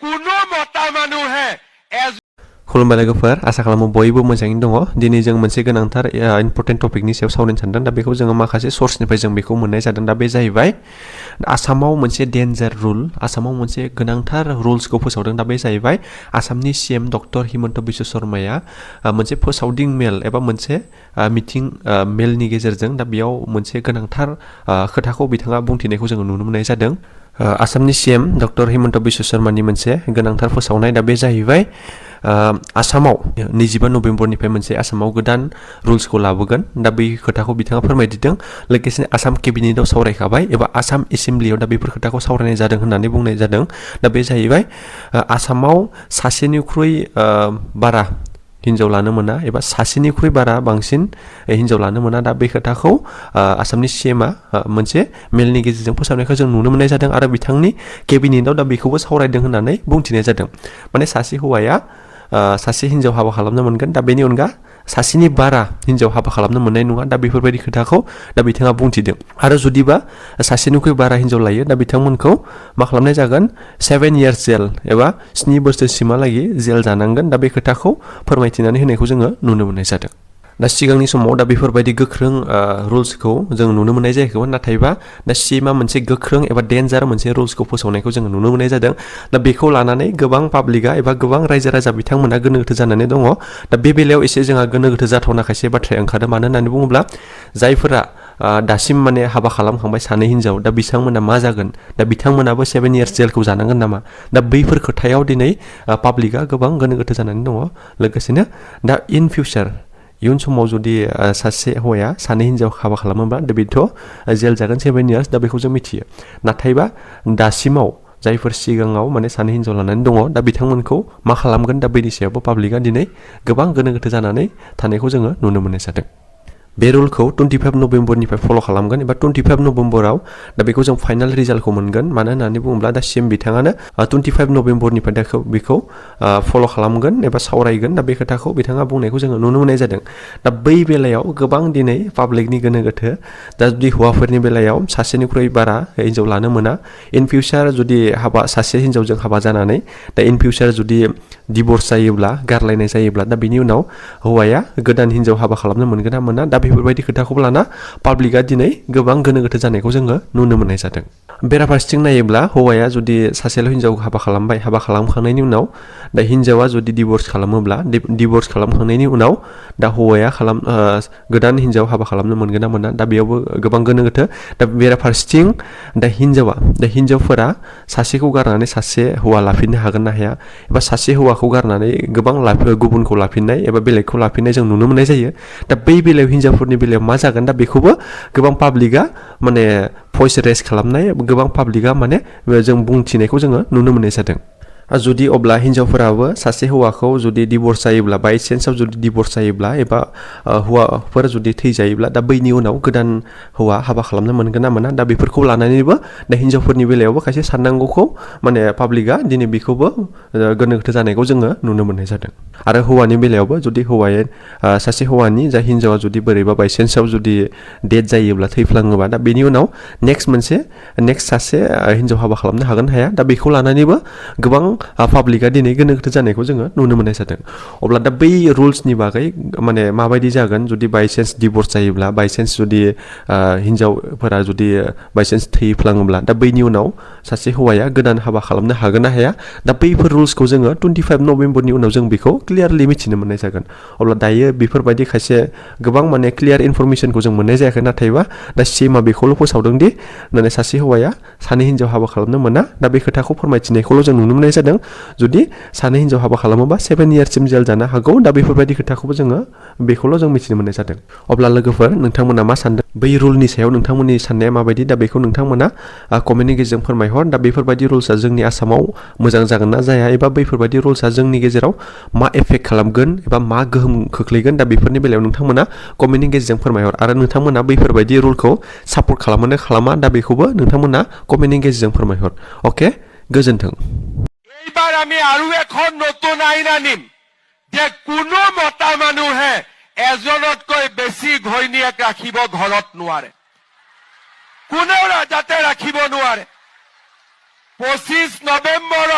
কোনো মতা মানুহে खुलुमबाय लोगोफोर आसा खालामो बयबो मोजाङैनो दङ दिनै जों मोनसे गोनांथार इम्पोर्टेन्ट टपिकनि सायाव सावरायनो सानदों दा बेखौ जोङो माखासे सर्सनिफ्राय जों बेखौ मोननाय जादों दा बे जाहैबाय आसामाव मोनसे डेन्जार रुल आसामाव मोनसे गोनांथार रुल्सखौ फोसावदों दा बे जाहैबाय आसामनि सीएम डक्टर हिमन्त बिश्व शर्माया मोनसे फोसावदिं मेल एबा मोनसे मिटिं मेलनि गेजेरजों दा बेयाव मोनसे गोनांथार खोथाखौ बिथाङा बुंथिनायखौ जोङो नुनो मोननाय जादों आसामनि सीएम डक्टर हिमन्त बिश्व शर्मानि मोनसे गोनांथार फोसावनाय दा बे जाहैबाय आसामाव 25 नभेम्बरनिफ्राय मोनसे आसामाव गोदान रुल्सखौ लाबोगोन दा बै खोथाखौ बिथाङा फोरमायदिदों लोगोसे आसाम केबिनेटआव सावरायखाबाय एबा आसाम एसेम्ब्लियाव दा बेफोर खोथाखौ सावरायनाय जादों होननानै बुंनाय जादों दा बे जाहैबाय आसामाव सासेनिख्रुइ बारा हिन्जाव लानो मोना एबा सासेनिख्रुइ बारा बांसिन हिन्जाव लानो मोना दा बे खोथाखौ आसामनि सीएमआ मोनसे मेलनि गेजेरजों फोसावनायखौ जों नुनो मोननाय जादों आरो बिथांनि केबिनेटआव दा बेखौबो सावरायदों होननानै बुंथिनाय जादों माने सासे हौवाया सासे हिन्जाव हाबा खालामनो मोनगोन दा बेनि अनगा सासेनि बारा हिन्जाव हाबा खालामनो मोननाय नङा दा बेफोरबायदि खोथाखौ दा बिथाङा बुंथिदों आरो जुदिबा सासेनिख्रुइ बारा हिन्जाव लायो दा बिथांमोनखौ मा खालामनाय जागोन 7 इयार्स जेल एबा 7 बोसोरसिमहालागै जेल जानांगोन दा बे खोथाखौ फोरमायथिनानै होनायखौ जोङो नुनो मोननाय जादों दा सिगांनि समाव दा बेफोरबायदि गोख्रों रुल्सखौ जों नुनो मोननाय जायाखैमोन नाथायबा दा सीएमआ मोनसे गोख्रों एबा डेन्जार मोनसे रुल्सखौ फोसावनायखौ जोङो नुनो मोननाय जादों दा बेखौ लानानै गोबां पाब्लिकआ एबा गोबां रायजो राजा बिथांमोना गोनो गोथो जानानै दङ दा बे बेलायाव एसे जोंहा गोनो गोथो जाथावना खायसे बाथ्राया ओंखारदों मानो होननानै बुङोब्ला जायफोरा दासिम माने हाबा खालामखांबाय सानै हिन्जाव दा बिथांमोना मा जागोन दा बिथांमोनाबो 7 इयार्स जेलखौ जानांगोन नामा दा बैफोर खोथायाव दिनै पाब्लिकआ गोबां गोनो गोथो जानानै दङ लोगोसेनो दा इन फिउचार इयुन समाव जुदि सासे हौवाया सानै हिन्जाव हाबा खालामोब्ला दा बेथ' जेल जागोन 7 इयार्स दा बेखौ जों मिथियो नाथायबा दासिमाव जायफोर सिगाङाव माने सानै हिन्जाव लानानै दङ दा बिथांमोनखौ मा खालामगोन दा बेनि सायावबो पाब्लिकआ दिनै गोबां गोनो गोथो जानानै थानायखौ जोङो नुनो मोननाय जादों बे रुलखौ 25 नभेम्बरनिफ्राय फल' खालामगोन एबा 25 नभेम्बराव दा बेखौ जों फाइनाल रिजाल्टखौ मोनगोन मानो होननानै बुङोब्ला दा सीएम बिथाङानो 25 नभेम्बरनिफ्राय दा बेखौ फल' खालामगोन एबा सावरायगोन दा बे खोथाखौ बिथाङा बुंनायखौ जोङो नुनो मोननाय जादों दा बै बेलायाव गोबां दिनै पाब्लिकनि गोनो गोथो दा जुदि हौवाफोरनि बेलायाव सासेनिख्रुइ बारा हिन्जाव लानो मोना इन फिउचार जुदि सासे हिन्जावजों हाबा जानानै दा इन फिउचार जुदि डिभर्स जायोब्ला गारलायनाय जायोब्ला दा बिनि उनाव हौवाया गोदान हिन्जाव हाबा खालामनो मोनगोन ना मोना दा बेफोरबायदि खोथाखौ लाना पाब्लिकआ दिनै गोबां गोनो गोथो जानायखौ जोङो नुनो मोननाय जादों बेराफारसेथिं नायोब्ला हौवाया जुदि सासेल' हिन्जाव हाबा खालामबाय हाबा खालामखांनायनि उनाव दा हिन्जावा जुदि डिभर्स खालामोब्ला डिभर्स खालामखांनायनि उनाव दा हौवाया गोदान हिन्जाव हाबा खालामनो मोनगोन ना मोना दा बेयावबो गोबां गोनो गोथो दा बेराफारसेथिं दा हिन्जावफोरा सासेखौ गारनानै सासे हौवा लाफिननो हागोन ना हाया एबा सासे हौवाखौ गारनानै गोबां गुबुनखौ लाफिननाय एबा बेलेगखौ लाफिननाय जों नुनो मोननाय जायो दा बै बेलायाव हिन्जावफोरनि बेलायाव मा जागोन दा बेखौबो गोबां पाब्लिकआ माने भइस रेज खालामनाय गोबां पाब्लिकआ माने जों बुंथिनायखौ जोङो नुनो मोननाय जादों जुदि अब्ला हिन्जावफोराबो सासे हौवाखौ जुदि डिभर्स जायोब्ला बाइ चान्सआव जुदि डिभर्स जायोब्ला एबा हौवाफोर जुदि थैजायोब्ला दा बैनि उनाव गोदान हौवा हाबा खालामनो मोनगोन ना मोना दा बेफोरखौ लानानैबो दा हिन्जावफोरनि बेलायावबो खायसे साननांगौखौ माने पाब्लिकआ दिनै बेखौबो गोनो गोथो जानायखौ जोङो नुनो मोननाय जादों आरो हौवानि बेलायावबो जुदि सासे हौवानि जा हिन्जावा जुदि बोरैबा बाइ चान्सआव जुदि डेथ जायोब्ला थैफ्लाङोबा दा बेनि उनाव नेक्स्ट सासे हिन्जाव हाबा खालामनो हागोन हाया दा बेखौ लानानैबो गोबां पाब्लिकआ दिनै गोनो गोथो जानायखौ जोङो नुनो मोननाय जादों अब्ला दा बै रुल्सनि बागै माने माबायदि जागोन जुदि बाइचान्स डिभर्स जायोब्ला बाइचान्स जुदि हिन्जावफोरा जुदि बाइचान्स थैफ्लाङोब्ला दा बैनि उनाव सासे हौवाया गोदान हाबा खालामनो हागोन ना हाया दा बैफोर रुल्सखौ जोङो 25 नभेम्बरनि उनाव जों बेखौ क्लियारलि मिथिनो मोननाय जागोन अब्ला दायो बेफोरबायदि खायसे गोबां माने क्लियार इनफरमेसनखौ जों मोननाय जायाखै नाथायबा दा सीएमआ बेखौल' फोसावदों दि माने सासे हौवाया सानै हिन्जाव हाबा खालामनो मोना दा बे खोथाखौ फोरमायथिनायखौल' जों नुनो मोननाय जादों जुदि सानै हिन्जाव हाबा खालामोबा 7 इयार्ससिम जेल जानो हागौ दा बेफोरबायदि खोथाखौबो जोङो बेखौल' जों मिथिनो मोननाय जादों अब्ला लोगोफोर नोंथांमोना मा सानदों बै रुलनि सायाव नोंथांमोननि साननाया माबायदि दा बेखौ नोंथांमोना कमेन्टनि गेजेरजों फोरमायहर दा बेफोरबायदि रुल्सआ जोंनि आसामाव मोजां जागोन ना जाया एबा बैफोरबायदि रुल्सआ जोंनि गेजेराव मा एफेक्ट खालामगोन एबा मा गोहोम खोख्लैगोन दा बेफोरनि बेलायाव नोंथांमोना कमेन्टनि गेजेरजों फोरमायहर आरो नोंथांमोना बैफोरबायदि रुलखौ सापर्ट खालामोना खालामा दा बेखौबो नोंथांमोना कमेन्टनि गेजेरजों फोरमायहर अके गोजोन्थों এইবাৰ আমি আৰু এখন নতুন আইন আনিম যে কোনো মতা মানুহে এজনতকৈ বেছি ঘৈণীয়েক ৰাখিব ঘৰত নোৱাৰে কোনেও যাতে ৰাখিব নোৱাৰে 25 নৱেম্বৰ